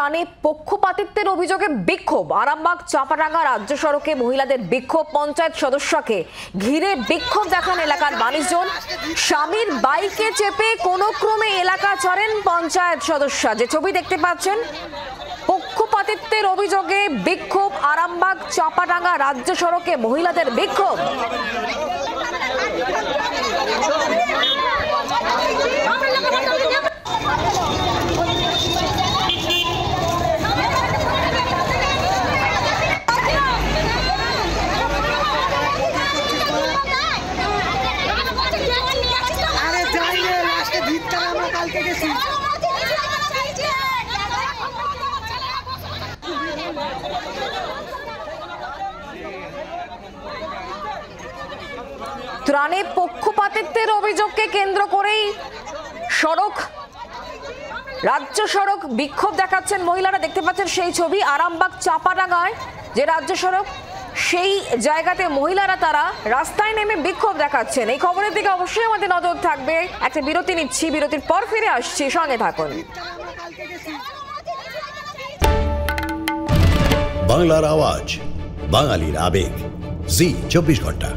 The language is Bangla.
ত্রাণে পক্ষপাতিত্বের অভিযোগে বিক্ষোভ। আরামবাগ চাপাডাঙ্গা রাজ্য সড়কে মহিলাদের বিক্ষোভ, পঞ্চায়েত সদস্যকে ঘিরে বিক্ষোভ দেখান এলাকার মানুষজন। স্বামীর বাইকে চেপে কোনো ক্রমে এলাকা ছাড়েন পঞ্চায়েত সদস্য। যে ছবি দেখতে পাচ্ছেন, পক্ষপাতিত্বের অভিযোগে বিক্ষোভ। আরামবাগ চাপাডাঙ্গা রাজ্য সড়কে মহিলাদের বিক্ষোভ। ত্রাণে পক্ষপাতিত্বের অভিযোগকে কেন্দ্র করেই রাজ্য সড়ক বিক্ষোভ দেখাচ্ছেন মহিলারা। দেখতে পাচ্ছেন সেই ছবি। আরামবাগ চাপাডাঙ্গায় যে রাজ্য সড়ক, সেই জায়গাতে মহিলারা তারা রাস্তায় নেমে বিক্ষোভ দেখাচ্ছেন। এই খবরের দিকে অবশ্যই আমাদের নজর থাকবে। একটা বিরতি নিচ্ছি, বিরতির পর ফিরে আসছি, সঙ্গে থাকুন। বাংলার আওয়াজ, বাঙালির আবেগ, জি 24 ঘন্টা।